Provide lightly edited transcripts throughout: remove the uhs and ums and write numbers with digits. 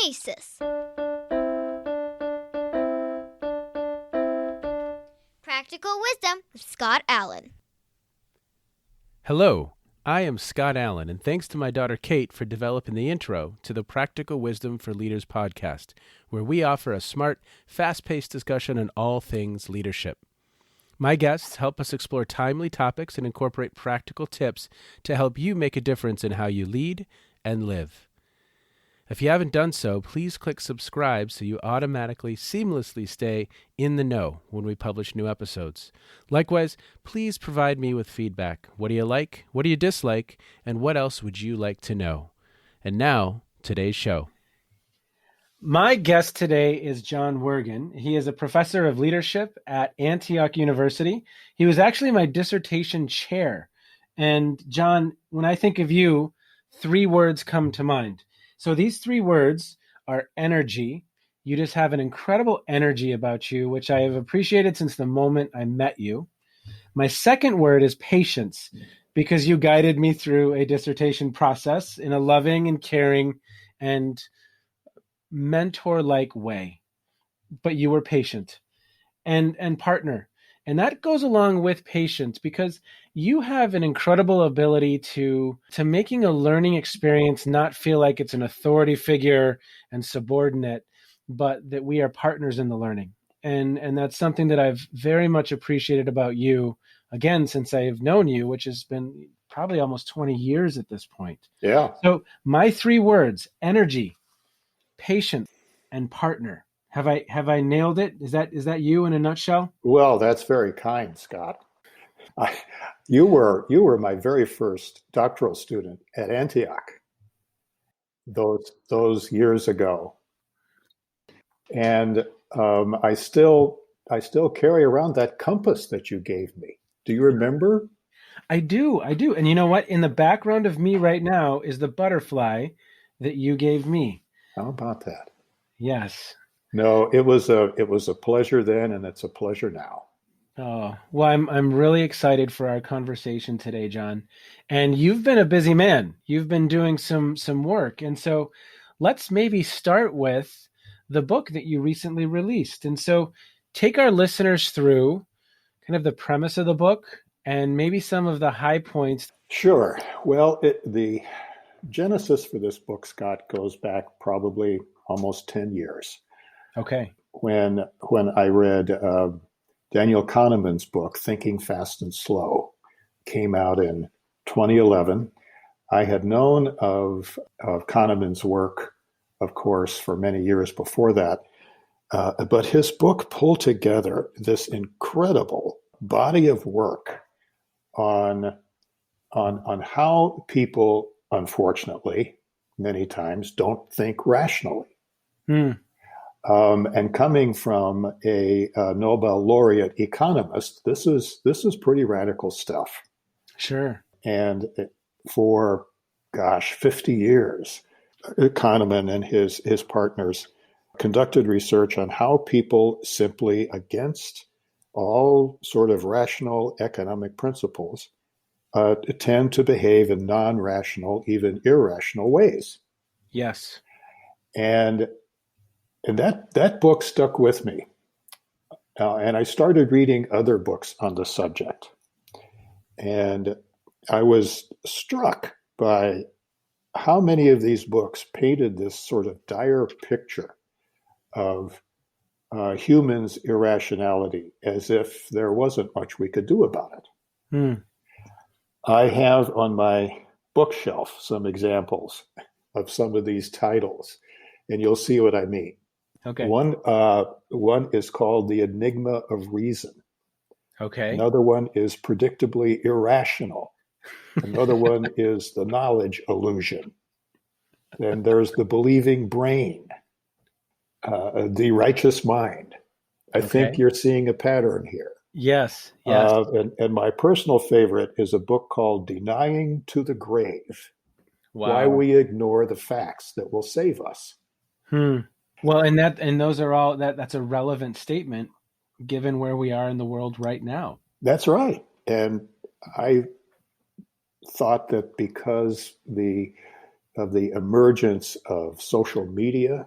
Oasis. Practical Wisdom with Scott Allen. Hello, I am Scott Allen, and thanks to my daughter Kate for developing the intro to the Practical Wisdom for Leaders podcast, where we offer a smart, fast-paced discussion on all things leadership. My guests help us explore timely topics and incorporate practical tips to help you make a difference in how you lead and live. If you haven't done so, please click subscribe so you automatically, seamlessly stay in the know when we publish new episodes. Likewise, please provide me with feedback. What do you like? What do you dislike? And what else would you like to know? And now, today's show. My guest today is John Wergin. He is a professor of leadership at Antioch University. He was actually my dissertation chair. And John, when I think of you, 3 words come to mind. So these 3 words are energy. You just have an incredible energy about you, which I have appreciated since the moment I met you. My second word is patience, because you guided me through a dissertation process in a loving and caring and mentor-like way. But you were patient. And partner. And that goes along with patience, because you have an incredible ability to making a learning experience not feel like it's an authority figure and subordinate, but that we are partners in the learning. And that's something that I've very much appreciated about you, again, since I've known you, which has been probably almost 20 years at this point. Yeah. So my 3 words, energy, patience, and partner. Have I nailed it? Is that you in a nutshell? Well, that's very kind, Scott. You were my very first doctoral student at Antioch those years ago, and I still carry around that compass that you gave me. Do you remember? I do. And you know what? In the background of me right now is the butterfly that you gave me. How about that? Yes. No, it was a pleasure then, and it's a pleasure now. Oh, well, I'm really excited for our conversation today, John. And you've been a busy man. You've been doing some work. And so let's maybe start with the book that you recently released. And so take our listeners through kind of the premise of the book and maybe some of the high points. Sure. Well, the genesis for this book, Scott, goes back probably almost 10 years. Okay. When I read Daniel Kahneman's book, Thinking Fast and Slow, came out in 2011. I had known of Kahneman's work, of course, for many years before that, but his book pulled together this incredible body of work on how people, unfortunately, many times don't think rationally. And coming from a Nobel laureate economist, this is pretty radical stuff. Sure. And for 50 years, Kahneman and his partners conducted research on how people simply, against all sort of rational economic principles, tend to behave in non-rational, even irrational ways. Yes. And that book stuck with me. And I started reading other books on the subject. And I was struck by how many of these books painted this sort of dire picture of humans' irrationality, as if there wasn't much we could do about it. I have on my bookshelf some examples of some of these titles, and you'll see what I mean. Okay. One is called The Enigma of Reason. Okay. Another one is Predictably Irrational. Another one is The Knowledge Illusion. Then there's The Believing Brain, The Righteous Mind. I think you're seeing a pattern here. Yes. And my personal favorite is a book called Denying to the Grave. Wow. Why we ignore the facts that will save us. Well, and those are all that's a relevant statement given where we are in the world right now. That's right. And I thought that because of the emergence of social media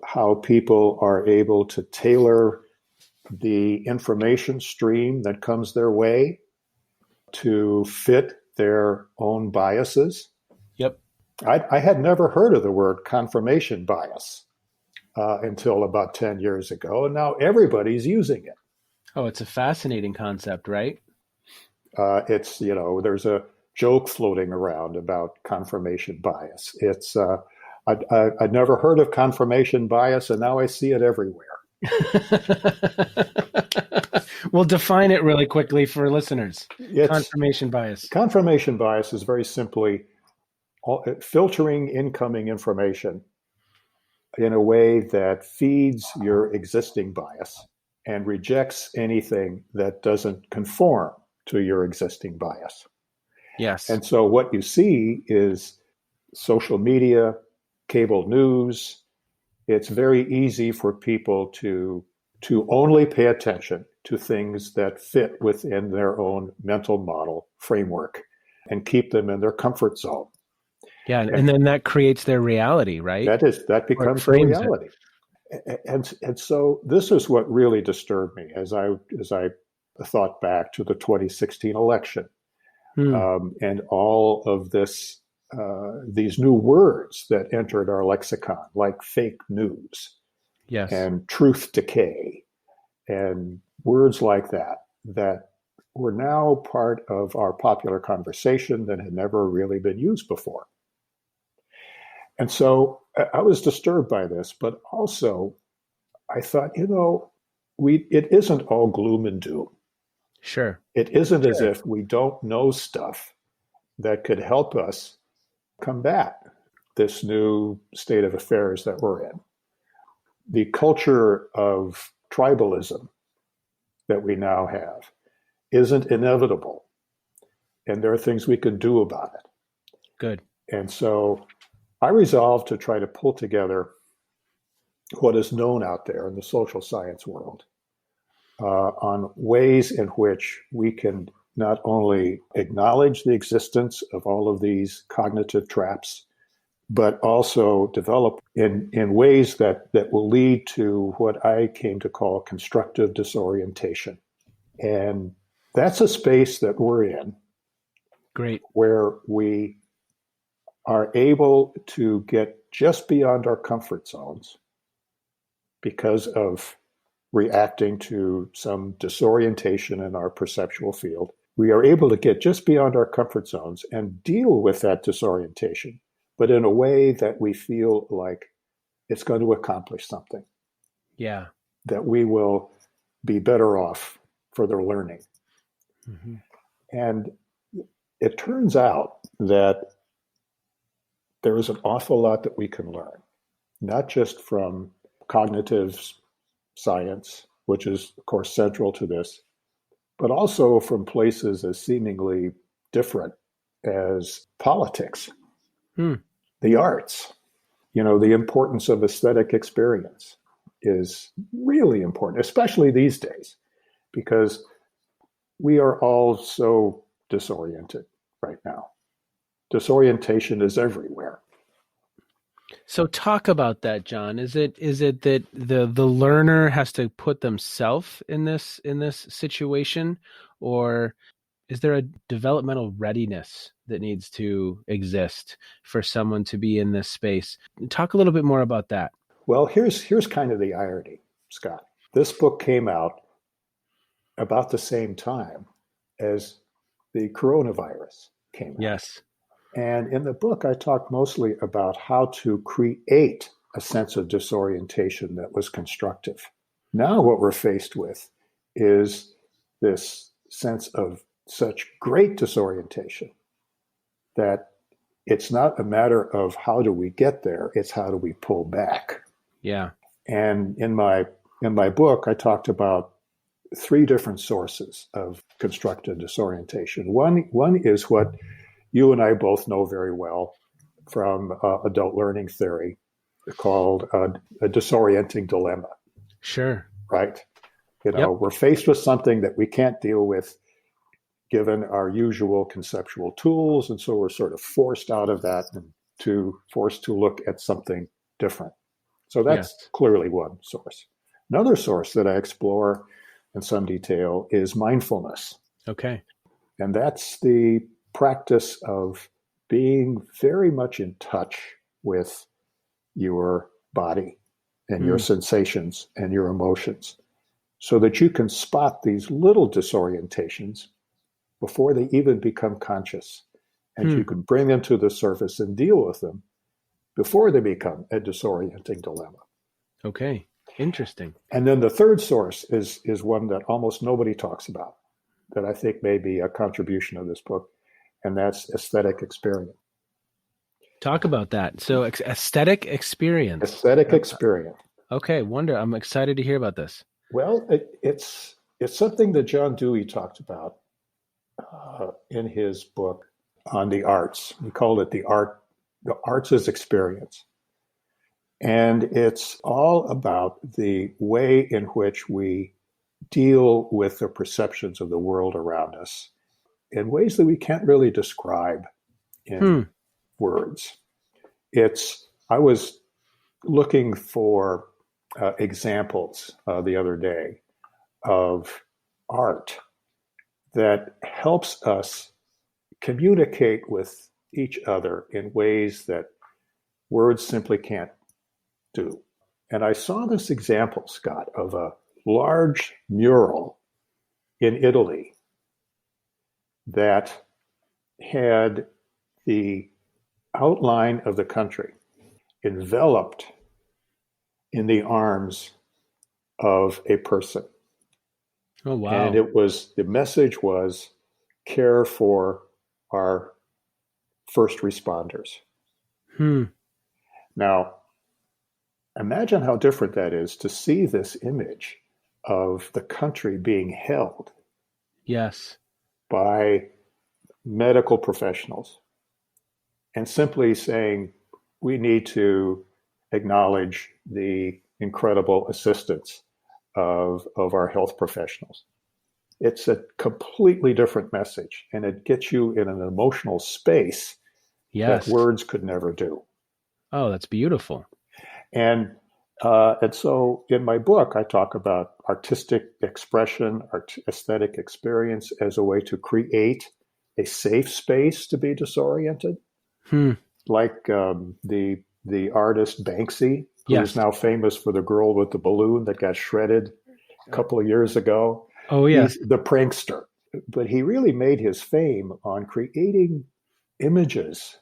how people are able to tailor the information stream that comes their way to fit their own biases. Yep. I had never heard of the word confirmation bias until about 10 years ago, and now everybody's using it. Oh, it's a fascinating concept, right? It's, there's a joke floating around about confirmation bias. I'd never heard of confirmation bias, and now I see it everywhere. We'll define it really quickly for listeners. Confirmation bias. Confirmation bias is very simply filtering incoming information in a way that feeds your existing bias and rejects anything that doesn't conform to your existing bias. Yes. And so what you see is social media, cable news. It's very easy for people to only pay attention to things that fit within their own mental model framework and keep them in their comfort zone. Yeah, and then that creates their reality, right? That becomes their reality. And so this is what really disturbed me as I thought back to the 2016 election, and all of this, these new words that entered our lexicon, like fake news, yes, and truth decay, and words like that were now part of our popular conversation that had never really been used before. And so I was disturbed by this, but also I thought, it isn't all gloom and doom. Sure. It isn't as if we don't know stuff that could help us combat this new state of affairs that we're in. The culture of tribalism that we now have isn't inevitable, and there are things we can do about it. Good. And so I resolved to try to pull together what is known out there in the social science world on ways in which we can not only acknowledge the existence of all of these cognitive traps, but also develop in ways that will lead to what I came to call constructive disorientation. And that's a space that we're in. Great. Where we are able to get just beyond our comfort zones because of reacting to some disorientation in our perceptual field. We are able to get just beyond our comfort zones and deal with that disorientation, but in a way that we feel like it's going to accomplish something. Yeah. That we will be better off further learning. Mm-hmm. And it turns out that there is an awful lot that we can learn, not just from cognitive science, which is, of course, central to this, but also from places as seemingly different as politics, the arts. The importance of aesthetic experience is really important, especially these days, because we are all so disoriented right now. Disorientation is everywhere. So talk about that, John. Is it that the learner has to put themselves in this situation, or is there a developmental readiness that needs to exist for someone to be in this space? Talk a little bit more about that. Well, here's kind of the irony, Scott. This book came out about the same time as the coronavirus came out. Yes. And in the book, I talked mostly about how to create a sense of disorientation that was constructive. Now what we're faced with is this sense of such great disorientation that it's not a matter of how do we get there, it's how do we pull back. Yeah. And in my book, I talked about 3 different sources of constructive disorientation. One is what you and I both know very well from adult learning theory, called a disorienting dilemma. Sure. Right? We're faced with something that we can't deal with given our usual conceptual tools, and so we're sort of forced out of that and forced to look at something different. So that's Yes. clearly one source. Another source that I explore in some detail is mindfulness. Okay. And that's the practice of being very much in touch with your body and your sensations and your emotions so that you can spot these little disorientations before they even become conscious. And you can bring them to the surface and deal with them before they become a disorienting dilemma. Okay. Interesting. And then the third source is one that almost nobody talks about, that I think may be a contribution of this book, and that's aesthetic experience. Talk about that. So aesthetic experience. Aesthetic experience. Okay. I'm excited to hear about this. Well, it's something that John Dewey talked about in his book on the arts. He called it the arts as experience. And it's all about the way in which we deal with the perceptions of the world around us in ways that we can't really describe in words. I was looking for examples the other day of art that helps us communicate with each other in ways that words simply can't do. And I saw this example, Scott, of a large mural in Italy that had the outline of the country enveloped in the arms of a person. Oh, wow. And the message was care for our first responders. Now, imagine how different that is to see this image of the country being held Yes. by medical professionals and simply saying, we need to acknowledge the incredible assistance of our health professionals. It's a completely different message, and it gets you in an emotional space that words could never do. Oh, that's beautiful. And so in my book, I talk about artistic expression, aesthetic experience as a way to create a safe space to be disoriented. Like the artist Banksy, who is now famous for the girl with the balloon that got shredded a couple of years ago. Oh, yeah. He's the prankster. But he really made his fame on creating images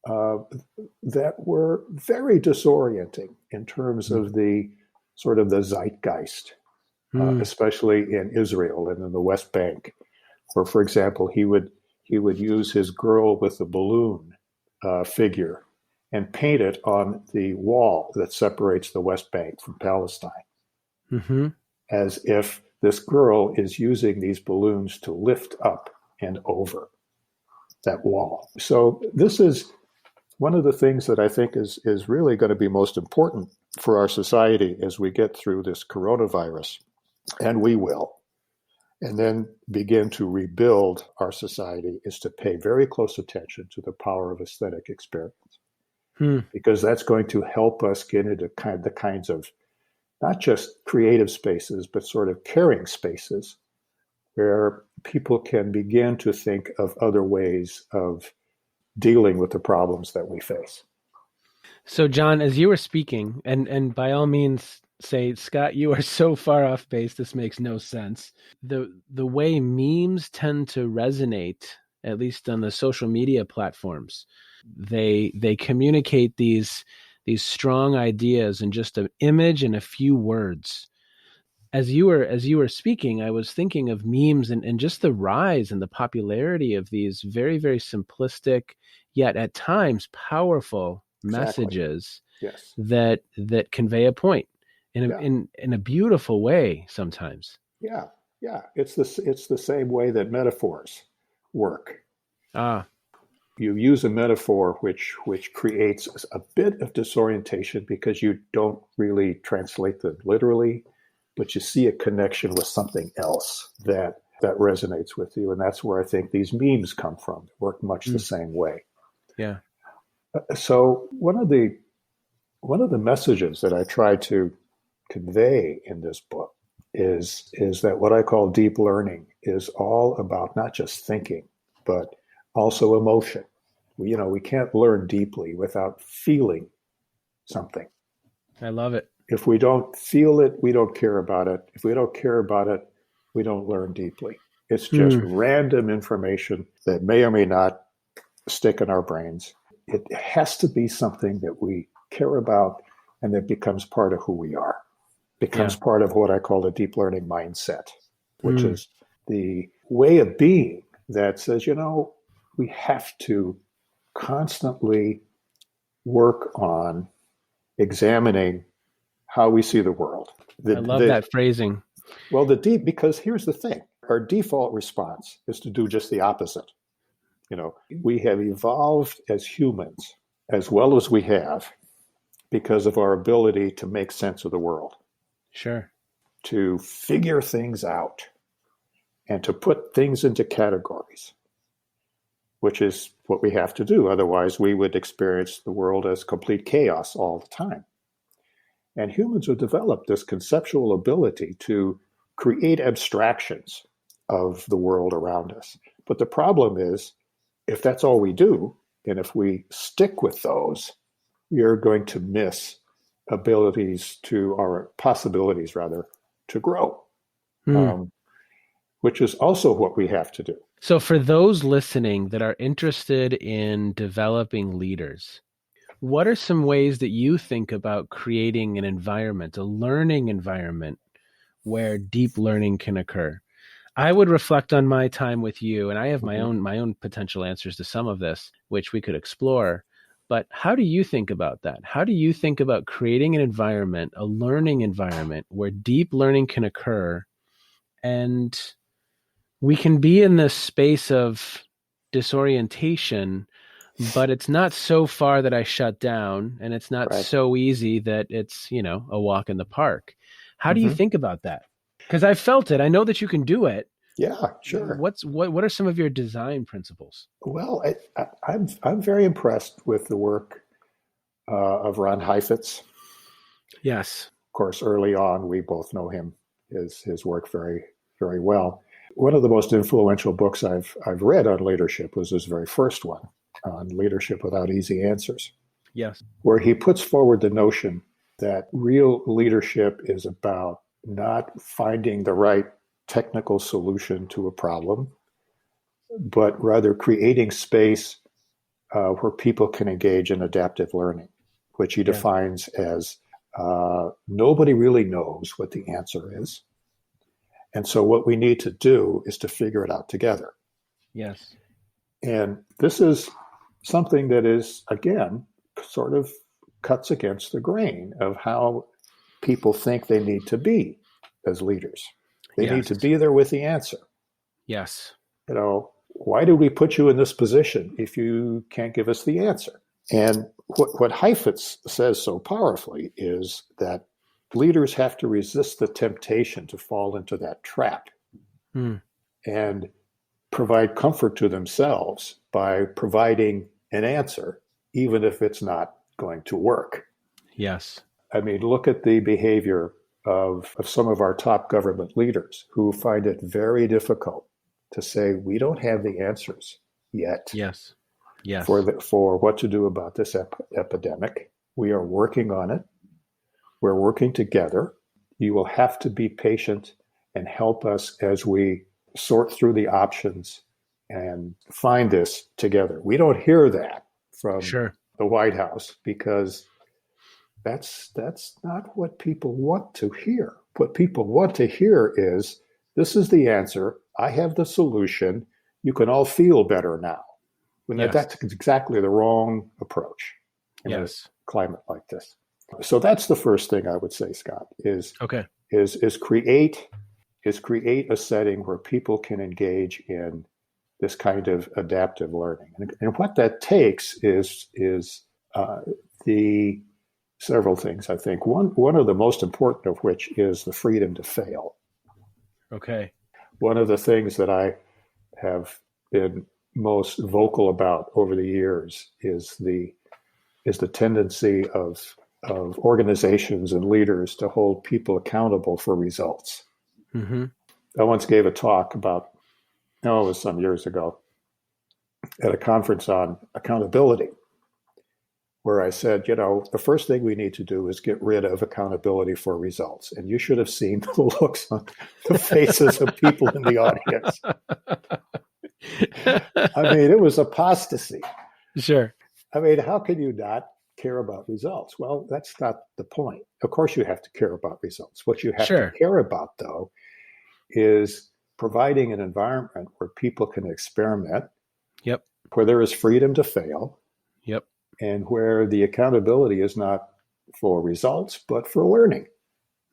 that were very disorienting in terms of the sort of the zeitgeist, especially in Israel and in the West Bank, where, for example, he would use his girl with the balloon figure and paint it on the wall that separates the West Bank from Palestine, as if this girl is using these balloons to lift up and over that wall. So this is one of the things that I think is really going to be most important for our society as we get through this coronavirus, and we will, and then begin to rebuild our society, is to pay very close attention to the power of aesthetic experience, because that's going to help us get into the kinds of not just creative spaces, but sort of caring spaces where people can begin to think of other ways of dealing with the problems that we face. So, John, as you were speaking, and by all means say, Scott, you are so far off base, this makes no sense. The way memes tend to resonate, at least on the social media platforms, they communicate these strong ideas in just an image and a few words. As you were speaking, I was thinking of memes and just the rise and the popularity of these very, very simplistic, yet at times powerful messages that convey a point in a beautiful way sometimes. Yeah. It's the same way that metaphors work. You use a metaphor which creates a bit of disorientation because you don't really translate them literally, but you see a connection with something else that resonates with you. And that's where I think these memes come from. They work much the same way. Yeah. So one of the one of the messages that I try to convey in this book is that what I call deep learning is all about not just thinking, but also emotion. We can't learn deeply without feeling something. I love it. If we don't feel it, we don't care about it. If we don't care about it, we don't learn deeply. It's just random information that may or may not stick in our brains. It has to be something that we care about and that becomes part of who we are, becomes part of what I call the deep learning mindset, which is the way of being that says, we have to constantly work on examining how we see the world. I love that phrasing. Well, because here's the thing. Our default response is to do just the opposite. We have evolved as humans as well as we have because of our ability to make sense of the world. Sure. To figure things out and to put things into categories, which is what we have to do. Otherwise, we would experience the world as complete chaos all the time. And humans have developed this conceptual ability to create abstractions of the world around us. But the problem is, if that's all we do, and if we stick with those, we are going to miss possibilities to grow, which is also what we have to do. So for those listening that are interested in developing leaders, what are some ways that you think about creating an environment, a learning environment, where deep learning can occur? I would reflect on my time with you, and I have my own potential answers to some of this, which we could explore. But how do you think about that? How do you think about creating an environment, a learning environment, where deep learning can occur, and we can be in this space of disorientation, but it's not so far that I shut down, and it's not so easy that it's, a walk in the park. How do you think about that? Because I felt it. I know that you can do it. Yeah, sure. What are some of your design principles? Well, I'm very impressed with the work of Ron Heifetz. Yes. Of course, early on, we both know his work very, very well. One of the most influential books I've read on leadership was his very first one, on Leadership Without Easy Answers. Yes. Where he puts forward the notion that real leadership is about not finding the right technical solution to a problem, but rather creating space where people can engage in adaptive learning, which he defines as nobody really knows what the answer is. And so what we need to do is to figure it out together. Yes. And this is something that is, again, sort of cuts against the grain of how people think they need to be as leaders. They need to be there with the answer. Yes. Why did we put you in this position if you can't give us the answer? And what Heifetz says so powerfully is that leaders have to resist the temptation to fall into that trap and provide comfort to themselves by providing an answer, even if it's not going to work. Yes. I mean, look at the behavior of some of our top government leaders who find it very difficult to say, we don't have the answers yet. Yes. Yes. For what to do about this epidemic. We are working on it. We're working together. You will have to be patient and help us as we sort through the options and find this together. We don't hear that from the White House because that's not what people want to hear. What people want to hear is, this is the answer. I have the solution. You can all feel better now. That's exactly the wrong approach in a climate like this. So that's the first thing I would say, Scott, is create a setting where people can engage in this kind of adaptive learning. And what that takes is the several things, I think. One of the most important of which is the freedom to fail. Okay. One of the things that I have been most vocal about over the years is the tendency of of organizations and leaders to hold people accountable for results. Mm-hmm. I once gave a talk about, it was some years ago, at a conference on accountability, where I said, the first thing we need to do is get rid of accountability for results. And you should have seen the looks on the faces of people in the audience. I mean, it was apostasy. Sure. I mean, how can you not care about results? Well, that's not the point. Of course, you have to care about results. What you have to care about, though, is providing an environment where people can experiment, yep, where there is freedom to fail, yep, and where the accountability is not for results, but for learning.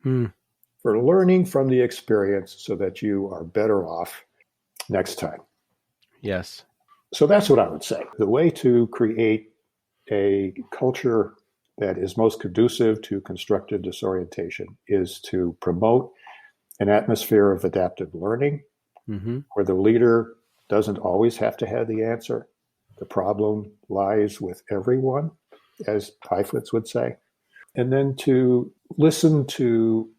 For learning from the experience so that you are better off next time. Yes. So that's what I would say. The way to create a culture that is most conducive to constructive disorientation is to promote an atmosphere of adaptive learning, where the leader doesn't always have to have the answer. The problem lies with everyone, as Heifetz would say. And then to listen to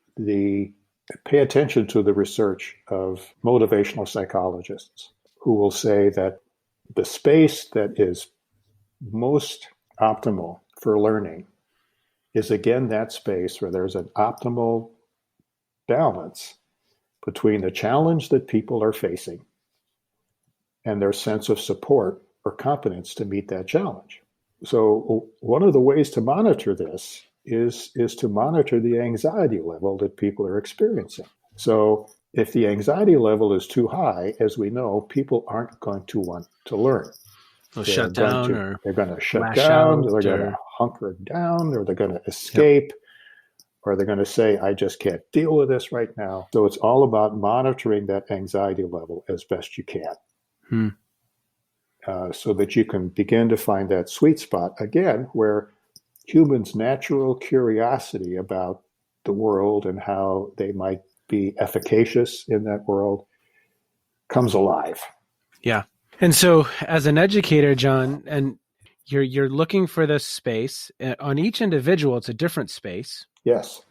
pay attention to the research of motivational psychologists who will say that the space that is most optimal for learning is, again, that space where there's an optimal balance between the challenge that people are facing and their sense of support or competence to meet that challenge. So one of the ways to monitor this is to monitor the anxiety level that people are experiencing. So if the anxiety level is too high, as we know, people aren't going to want to learn. They're going to shut down, they're going to hunker down, or they're going to escape, or they're going to say, I just can't deal with this right now. So it's all about monitoring that anxiety level as best you can. So that you can begin to find that sweet spot, again, where humans' natural curiosity about the world and how they might be efficacious in that world comes alive. Yeah. And so as an educator, John, and you're looking for this space. On each individual, it's a different space. Yes.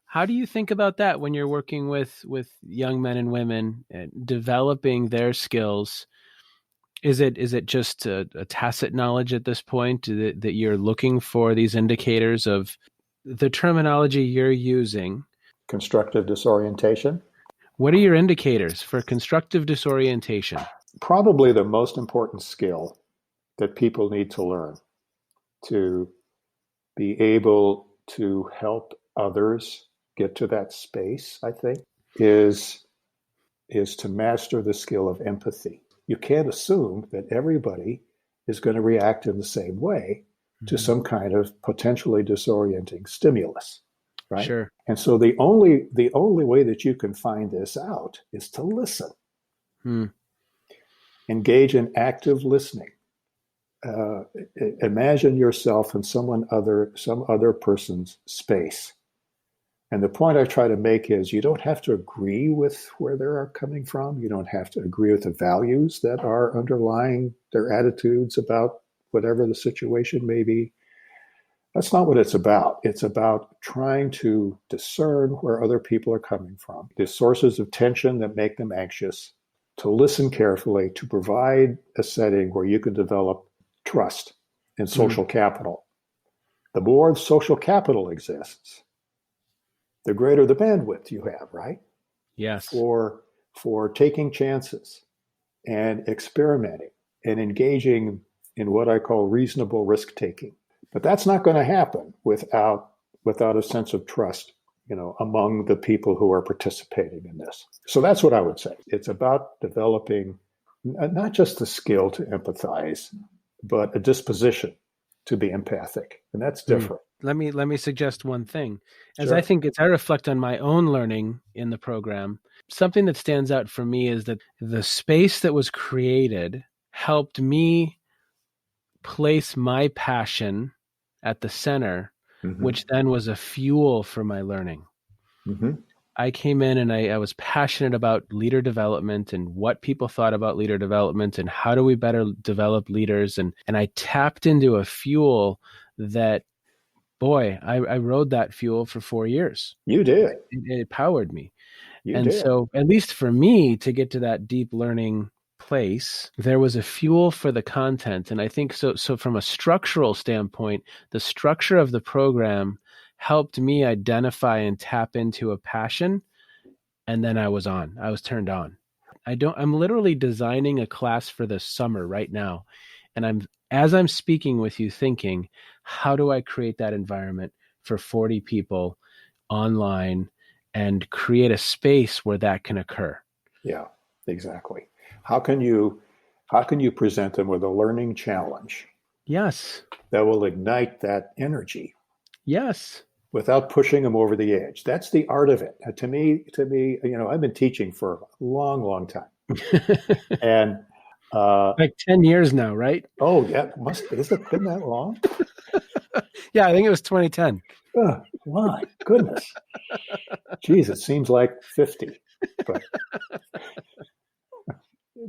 How do you think about that when you're working with young men and women and developing their skills? Is it just a tacit knowledge at this point that you're looking for these indicators of the terminology you're using? Constructive disorientation. What are your indicators for constructive disorientation? Probably the most important skill that people need to learn to be able to help others get to that space, I think, is to master the skill of empathy. You can't assume that everybody is going to react in the same way to some kind of potentially disorienting stimulus, right? Sure. And so the only way that you can find this out is to listen. Engage in active listening. Imagine yourself in some other person's space. And the point I try to make is you don't have to agree with where they're coming from. You don't have to agree with the values that are underlying their attitudes about whatever the situation may be. That's not what it's about. It's about trying to discern where other people are coming from, the sources of tension that make them anxious, to listen carefully, to provide a setting where you can develop trust and social capital. The more social capital exists, the greater the bandwidth you have, right? Yes. For taking chances and experimenting and engaging in what I call reasonable risk-taking. But that's not going to happen without a sense of trust, among the people who are participating in this. So that's what I would say. It's about developing not just the skill to empathize, but a disposition to be empathic. And that's different. Let me suggest one thing. As Sure. I reflect on my own learning in the program, something that stands out for me is that the space that was created helped me place my passion at the center, which then was a fuel for my learning. I came in and I was passionate about leader development and what people thought about leader development and how do we better develop leaders. And I tapped into a fuel that boy, I rode that fuel for 4 years. You did. It powered me. You And did. so, at least for me to get to that deep learning place, there was a fuel for the content. And I think so from a structural standpoint, the structure of the program helped me identify and tap into a passion. And then I was turned on. I'm literally designing a class for the summer right now. And as I'm speaking with you, thinking, how do I create that environment for 40 people online and create a space where that can occur? Yeah, exactly. How can you present them with a learning challenge Yes. that will ignite that energy Yes. without pushing them over the edge? That's the art of it. To me, I've been teaching for a long, long time, and Like 10 years now, right? oh yeah, has it been that long? Yeah, I think it was 2010. Oh, my goodness, geez, it seems like 50,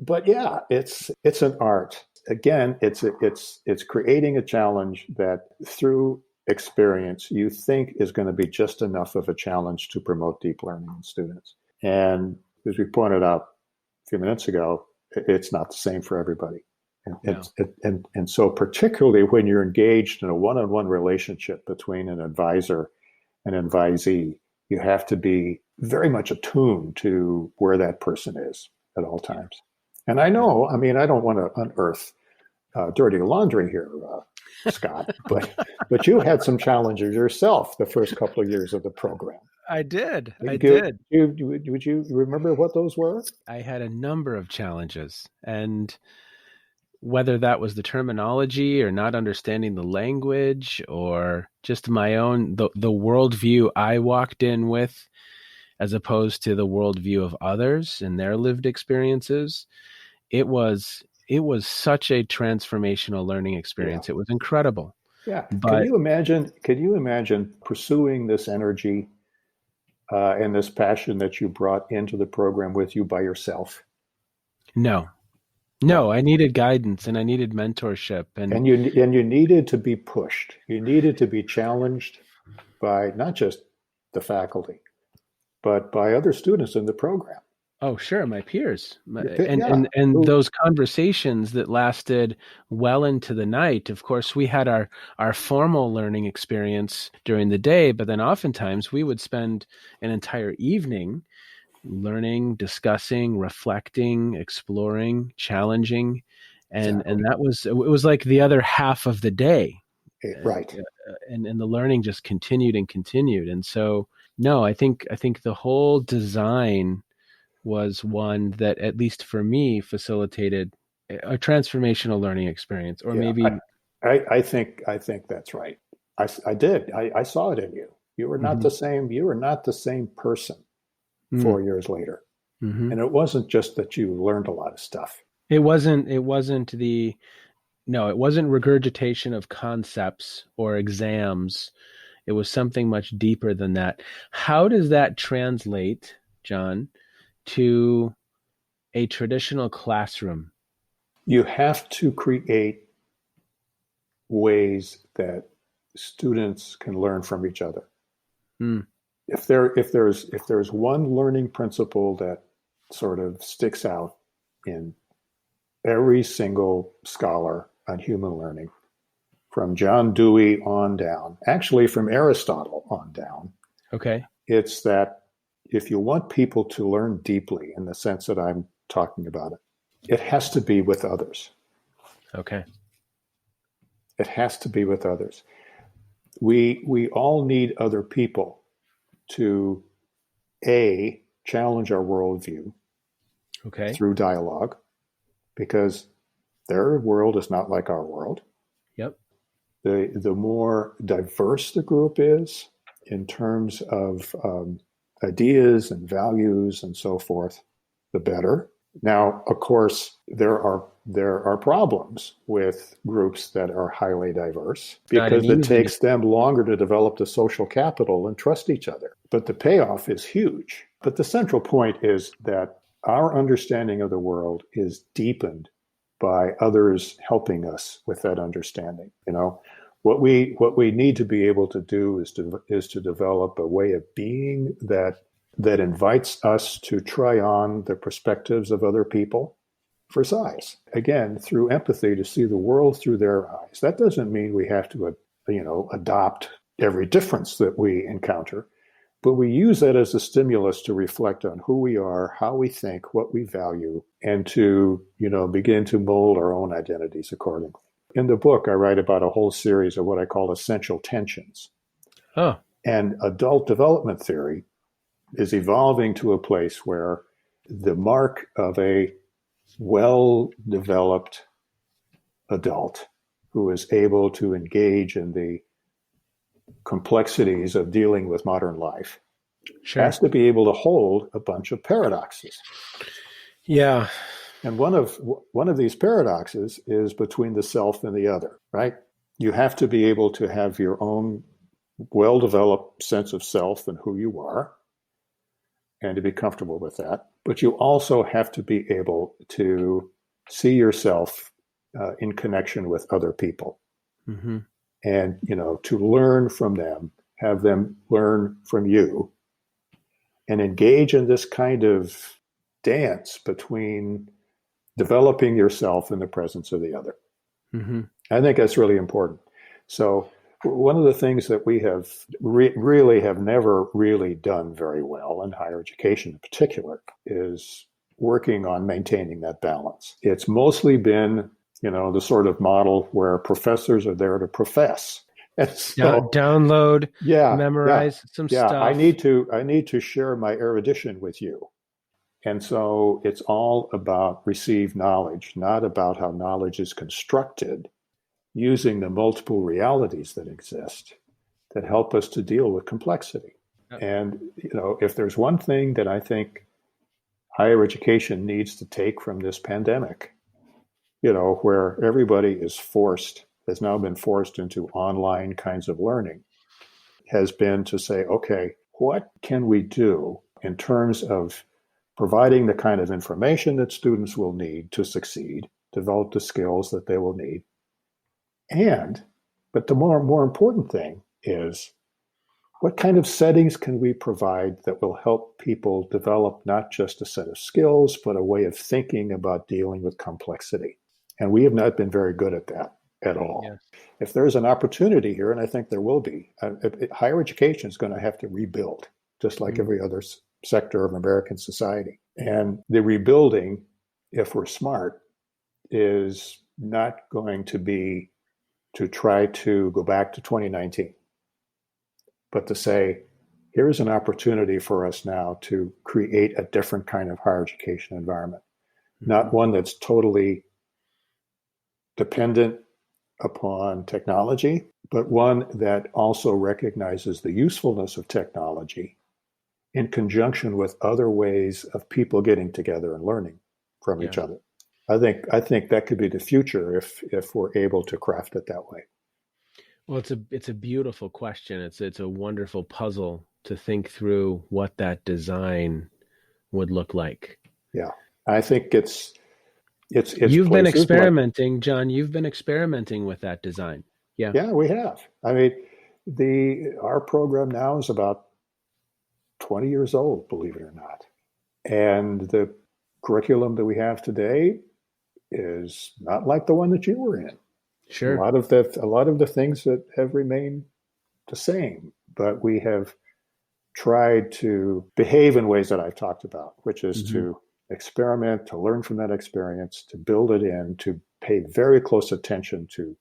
but yeah, it's an art. Again, it's creating a challenge that through experience you think is going to be just enough of a challenge to promote deep learning in students. And as we pointed out a few minutes ago, it's not the same for everybody. No. And so particularly when you're engaged in a one-on-one relationship between an advisor and advisee, you have to be very much attuned to where that person is at all times. And I know, I don't want to unearth dirty laundry here, Scott, but you had some challenges yourself the first couple of years of the program. I did. Would you remember what those were? I had a number of challenges, and whether that was the terminology or not understanding the language or just my own, the worldview I walked in with, as opposed to the worldview of others and their lived experiences, it was such a transformational learning experience. Yeah. It was incredible. Yeah. But Can you imagine pursuing this energy and this passion that you brought into the program with you by yourself? no, I needed guidance and I needed mentorship, and you needed to be pushed. You needed to be challenged by not just the faculty, but by other students in the program. oh, sure, my peers, Yeah. and those conversations that lasted well into the night. Of course, we had our formal learning experience during the day, but then oftentimes we would spend an entire evening learning, discussing, reflecting, exploring, challenging, and Exactly. that was, it was like the other half of the day. Right. And the learning just continued and continued. And so, no, I think the whole design was one that, at least for me, facilitated a transformational learning experience, or maybe. I think that's right. I did. I saw it in you. You were not the same. You were not the same person 4 years later. Mm-hmm. And it wasn't just that you learned a lot of stuff. It wasn't regurgitation of concepts or exams. It was something much deeper than that. How does that translate, John, to a traditional classroom? You have to create ways that students can learn from each other. If there's one learning principle that sort of sticks out in every single scholar on human learning, from John Dewey on down, actually from Aristotle on down, okay, it's that if you want people to learn deeply in the sense that I'm talking about it, it has to be with others. Okay. It has to be with others. We all need other people to challenge our worldview through dialogue, because their world is not like our world. Yep. The more diverse the group is in terms of ideas and values and so forth, the better. Now, of course, there are problems with groups that are highly diverse, because it takes them longer to develop the social capital and trust each other. But the payoff is huge. But the central point is that our understanding of the world is deepened by others helping us with that understanding. What we need to be able to do is to develop a way of being that invites us to try on the perspectives of other people for size. Again, through empathy, to see the world through their eyes. That doesn't mean we have to, adopt every difference that we encounter, but we use that as a stimulus to reflect on who we are, how we think, what we value, and to, begin to mold our own identities accordingly. In the book, I write about a whole series of what I call essential tensions. Oh, And adult development theory is evolving to a place where the mark of a well-developed adult who is able to engage in the complexities of dealing with modern life sure. has to be able to hold a bunch of paradoxes. Yeah. And one of these paradoxes is between the self and the other, right? You have to be able to have your own well-developed sense of self and who you are, and to be comfortable with that. But you also have to be able to see yourself in connection with other people, Mm-hmm. and to learn from them, have them learn from you, and engage in this kind of dance between developing yourself in the presence of the other. Mm-hmm. I think that's really important. So one of the things that we have really have never really done very well in higher education in particular is working on maintaining that balance. It's mostly been, the sort of model where professors are there to profess. And so, Download, yeah, memorize some yeah, I stuff. need to share my erudition with you. And so it's all about received knowledge, not about how knowledge is constructed using the multiple realities that exist that help us to deal with complexity. Yep. And, if there's one thing that I think higher education needs to take from this pandemic, where everybody has now been forced into online kinds of learning, has been to say, okay, what can we do in terms of providing the kind of information that students will need to succeed, develop the skills that they will need, but the more important thing is, what kind of settings can we provide that will help people develop not just a set of skills, but a way of thinking about dealing with complexity? And we have not been very good at that at all. Yes. If there's an opportunity here, and I think there will be, higher education is going to have to rebuild, just like every other sector of American society. And the rebuilding, if we're smart, is not going to be to try to go back to 2019, but to say, here's an opportunity for us now to create a different kind of higher education environment, not one that's totally dependent upon technology, but one that also recognizes the usefulness of technology in conjunction with other ways of people getting together and learning from each other. I think that could be the future if we're able to craft it that way. Well, it's a beautiful question. It's a wonderful puzzle to think through what that design would look like. Yeah, I think it's You've been places experimenting, John. You've been experimenting with that design. Yeah. Yeah, we have. I mean, our program now is about 20 years old, believe it or not. And the curriculum that we have today is not like the one that you were in. Sure. A lot of the things that have remained the same, but we have tried to behave in ways that I've talked about, which is to experiment, to learn from that experience, to build it in, to pay very close attention to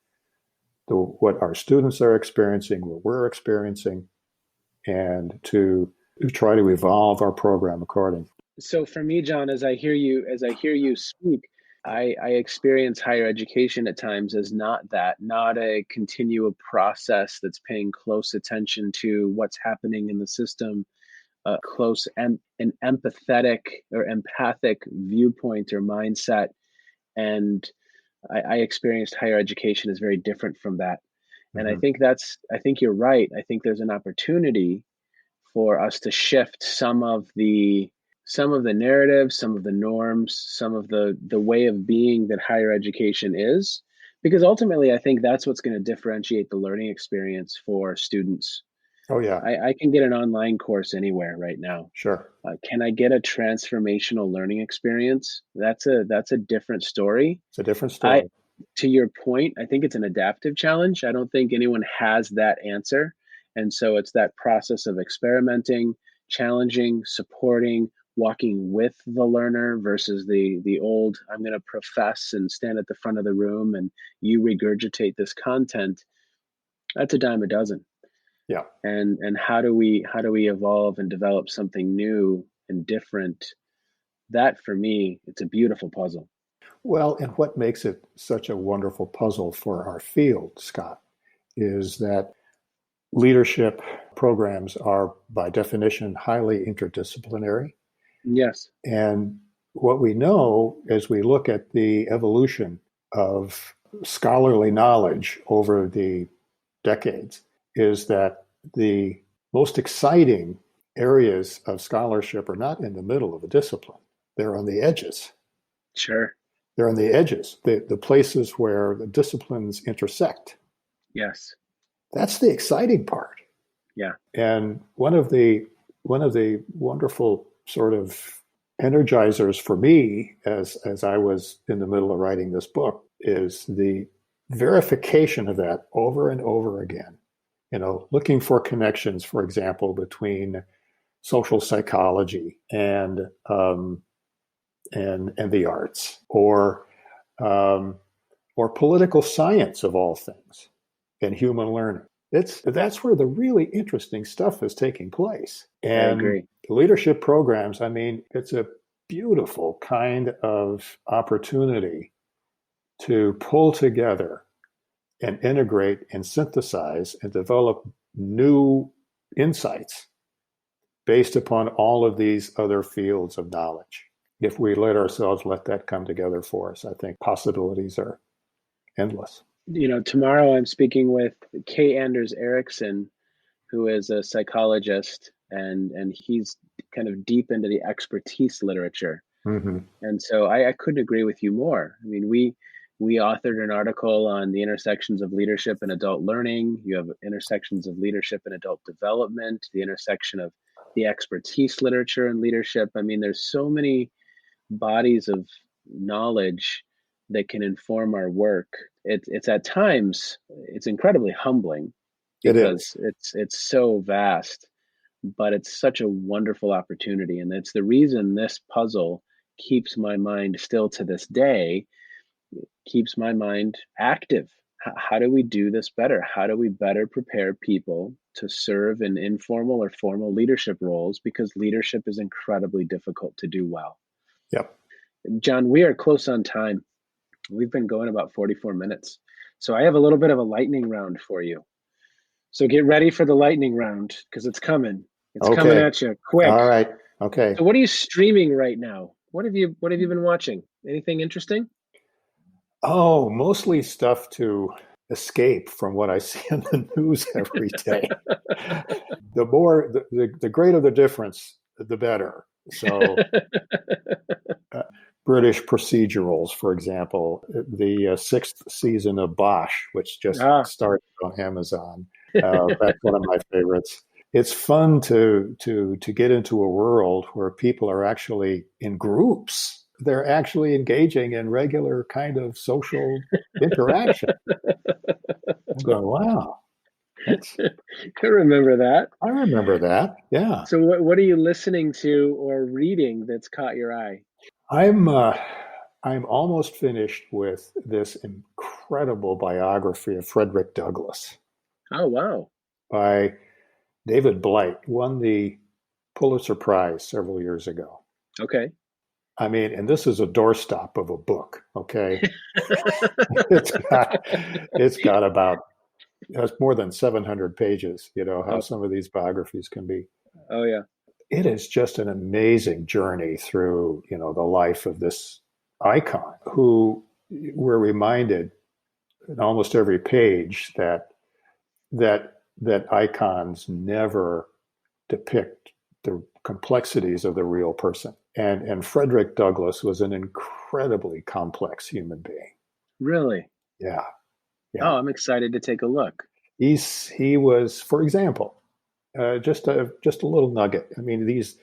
what our students are experiencing, what we're experiencing, and to try to evolve our program accordingly. So for me, John, as I hear you speak, I experience higher education at times as not a continual process that's paying close attention to what's happening in the system, close and an empathetic or empathic viewpoint or mindset. And I experienced higher education as very different from that. And I think you're right. I think there's an opportunity for us to shift some of the narratives, some of the norms, some of the way of being that higher education is, Because ultimately, I think that's what's going to differentiate the learning experience for students. Oh, yeah, I can get an online course anywhere right now. sure. Can I get a transformational learning experience? That's a different story. It's a different I story. To your point, I think it's an adaptive challenge. I don't think anyone has that answer. And so it's that process of experimenting, challenging, supporting, walking with the learner versus the old, I'm going to profess and stand at the front of the room and you regurgitate this content. That's a dime a dozen. Yeah. And how do we evolve and develop something new and different? That for me, it's a beautiful puzzle. Well, and what makes it such a wonderful puzzle for our field, Scott, is that leadership programs are, by definition, highly interdisciplinary. Yes. And what we know as we look at the evolution of scholarly knowledge over the decades is that the most exciting areas of scholarship are not in the middle of a discipline, they're on the edges. Sure. They're on the edges, the places where the disciplines intersect. Yes. That's the exciting part. Yeah. And one of the wonderful sort of energizers for me as I was in the middle of writing this book is the verification of that over and over again. Looking for connections, for example, between social psychology and the arts, or political science of all things, and human learning. That's where the really interesting stuff is taking place. I And agree. leadership programs, I mean, it's a beautiful kind of opportunity to pull together and integrate and synthesize and develop new insights based upon all of these other fields of knowledge. If we let that come together for us, I think possibilities are endless. Tomorrow I'm speaking with Kay Anders Erickson, who is a psychologist, and he's kind of deep into the expertise literature. Mm-hmm. And so I couldn't agree with you more. I mean, we authored an article on the intersections of leadership and adult learning. You have intersections of leadership and adult development, the intersection of the expertise literature and leadership. I mean, there's so many bodies of knowledge that can inform our work. It's at times it's incredibly humbling It is. because it's so vast, but it's such a wonderful opportunity, and it's the reason this puzzle keeps my mind still to this day, keeps my mind active. How do we do this better? How do we better prepare people to serve in informal or formal leadership roles? Because leadership is incredibly difficult to do well. Yep. John, we are close on time. We've been going about 44 minutes. So I have a little bit of a lightning round for you. So get ready for the lightning round because it's coming. It's coming at you quick. All right. Okay. So what are you streaming right now? What have you been watching? Anything interesting? Oh, mostly stuff to escape from what I see in the news every day. The greater the difference, the better. So British procedurals, for example, the sixth season of Bosch, which just started on Amazon. That's one of my favorites. It's fun to get into a world where people are actually in groups. They're actually engaging in regular kind of social interaction. I'm going, wow. I remember that. I remember that. Yeah. So what are you listening to or reading that's caught your eye? I'm almost finished with this incredible biography of Frederick Douglass. Oh, wow. By David Blight, won the Pulitzer Prize several years ago. Okay. I mean, and this is a doorstop of a book, okay? It's got about, it has more than 700 pages, how some of these biographies can be. Oh, yeah. It is just an amazing journey through, the life of this icon who we're reminded in almost every page that icons never depict the complexities of the real person. And Frederick Douglass was an incredibly complex human being. Really? Yeah, yeah. Oh, I'm excited to take a look. He was, for example, just a little nugget. I mean, this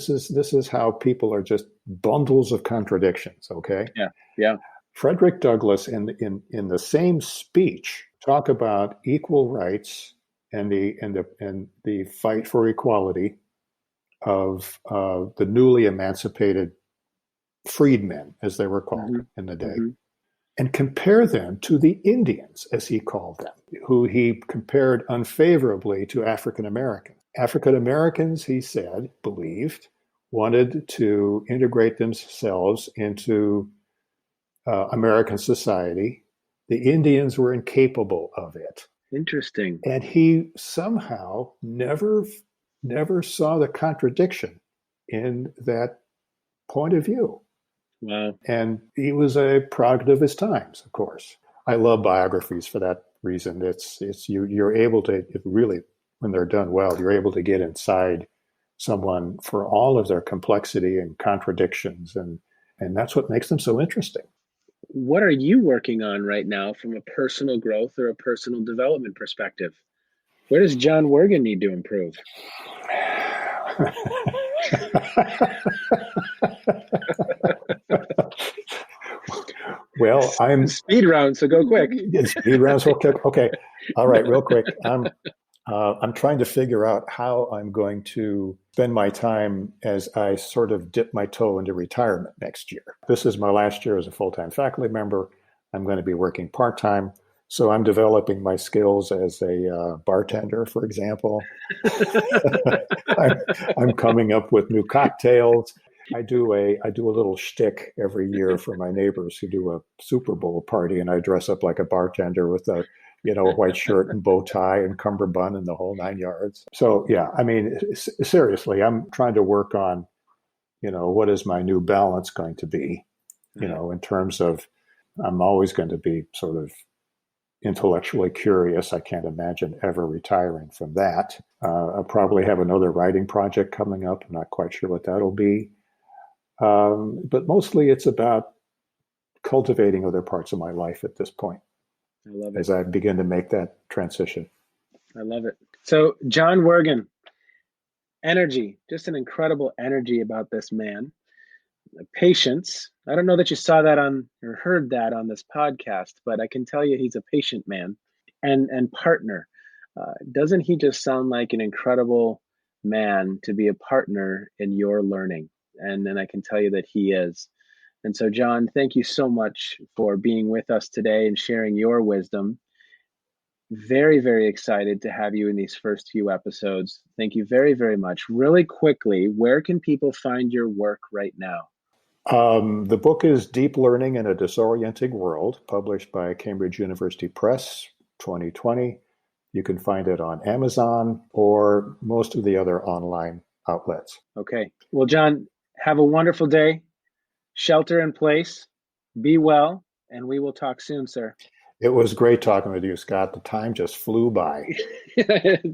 is how people are just bundles of contradictions. Okay, Yeah, yeah. Frederick Douglass in the same speech talk about equal rights and the fight for equality of the newly emancipated freedmen, as they were called Hmm. in the day, Hmm. and compare them to the Indians, as he called them, who he compared unfavorably to African Americans. African Americans, he said, believed, wanted to integrate themselves into American society. The Indians were incapable of it. Interesting. And he somehow never saw the contradiction in that point of view. Wow. And he was a product of his times, of course. I love biographies for that reason. You're able to, it really, when they're done well, you're able to get inside someone for all of their complexity and contradictions, and that's what makes them so interesting. What are you working on right now from a personal growth or a personal development perspective? Where does John Wergin need to improve? Well, I'm Speed round, so go quick. speed rounds. Okay, okay, all right, real quick. I'm trying to figure out how I'm going to spend my time as I sort of dip my toe into retirement next year. This is my last year as a full-time faculty member. I'm going to be working part-time. So I'm developing my skills as a bartender, for example. I'm coming up with new cocktails. I do a little shtick every year for my neighbors who do a Super Bowl party, and I dress up like a bartender with a white shirt and bow tie and cummerbund and the whole 9 yards. So yeah, I mean, seriously, I'm trying to work on, what is my new balance going to be, in terms of I'm always going to be sort of intellectually curious. I can't imagine ever retiring from that. I'll probably have another writing project coming up. I'm not quite sure what that'll be. But mostly it's about cultivating other parts of my life at this point I love it. as I begin to make that transition. I love it. So, John Wergin, energy, just an incredible energy about this man. Patience. I don't know that you saw that on or heard that on this podcast, but I can tell you he's a patient man. And partner. Doesn't he just sound like an incredible man to be a partner in your learning? And then I can tell you that he is. And so, John, thank you so much for being with us today and sharing your wisdom. Very, very excited to have you in these first few episodes. Thank you very, very much. Really quickly, where can people find your work right now? The book is Deep Learning in a Disorienting World, published by Cambridge University Press, 2020. You can find it on Amazon or most of the other online outlets. Okay. Well, John, have a wonderful day. Shelter in place. Be well, and we will talk soon, sir. It was great talking with you, Scott. The time just flew by.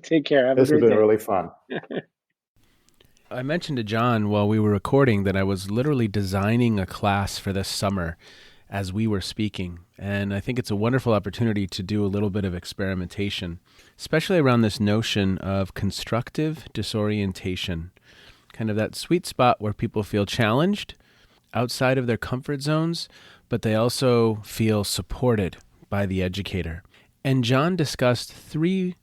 Take care. Have This a has great been day. really fun. I mentioned to John while we were recording that I was literally designing a class for this summer as we were speaking. And I think it's a wonderful opportunity to do a little bit of experimentation, especially around this notion of constructive disorientation, kind of that sweet spot where people feel challenged outside of their comfort zones, but they also feel supported by the educator. And John discussed 3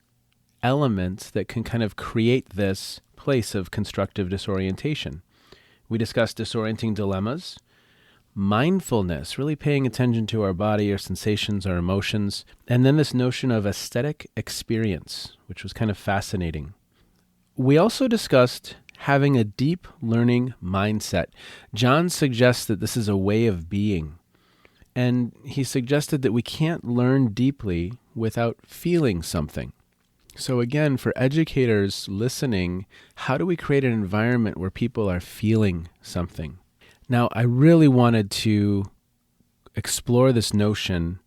elements that can kind of create this place of constructive disorientation. We discussed disorienting dilemmas, mindfulness, really paying attention to our body, our sensations, our emotions, and then this notion of aesthetic experience, which was kind of fascinating. We also discussed having a deep learning mindset. John suggests that this is a way of being, and he suggested that we can't learn deeply without feeling something. So again, for educators listening, how do we create an environment where people are feeling something? Now, I really wanted to explore this notion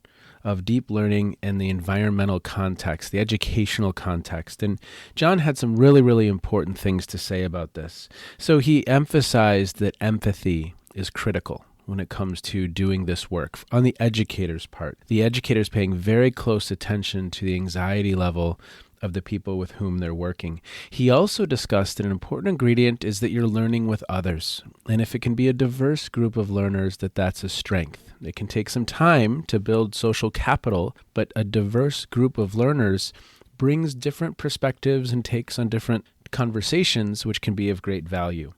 of deep learning in the environmental context, the educational context. And John had some really, really important things to say about this. So he emphasized that empathy is critical when it comes to doing this work on the educator's part. The educator's paying very close attention to the anxiety level of the people with whom they're working. He also discussed that an important ingredient is that you're learning with others. And if it can be a diverse group of learners, that's a strength. It can take some time to build social capital, but a diverse group of learners brings different perspectives and takes on different conversations, which can be of great value.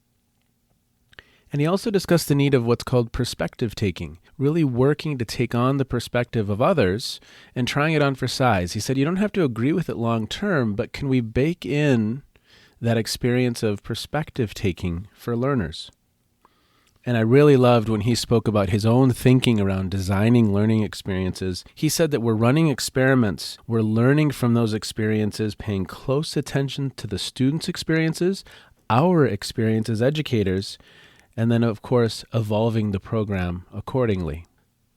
And he also discussed the need of what's called perspective taking, really working to take on the perspective of others and trying it on for size. He said you don't have to agree with it long term, but can we bake in that experience of perspective taking for learners? And I really loved when he spoke about his own thinking around designing learning experiences. He said that we're running experiments, we're learning from those experiences, paying close attention to the students' experiences, our experience as educators, and then, of course, evolving the program accordingly.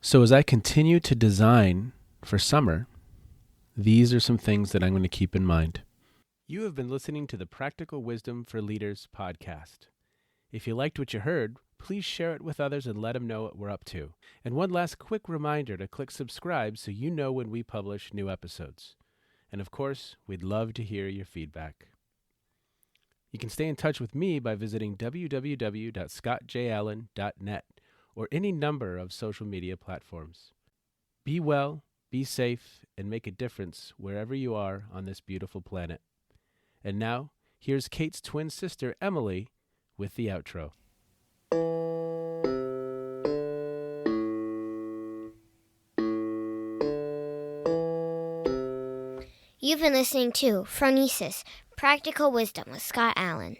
So as I continue to design for summer, these are some things that I'm going to keep in mind. You have been listening to the Practical Wisdom for Leaders podcast. If you liked what you heard, please share it with others and let them know what we're up to. And one last quick reminder to click subscribe so you know when we publish new episodes. And of course, we'd love to hear your feedback. You can stay in touch with me by visiting www.scottjallen.net or any number of social media platforms. Be well, be safe, and make a difference wherever you are on this beautiful planet. And now, here's Kate's twin sister, Emily, with the outro. You've been listening to Phronesis, Practical Wisdom with Scott Allen.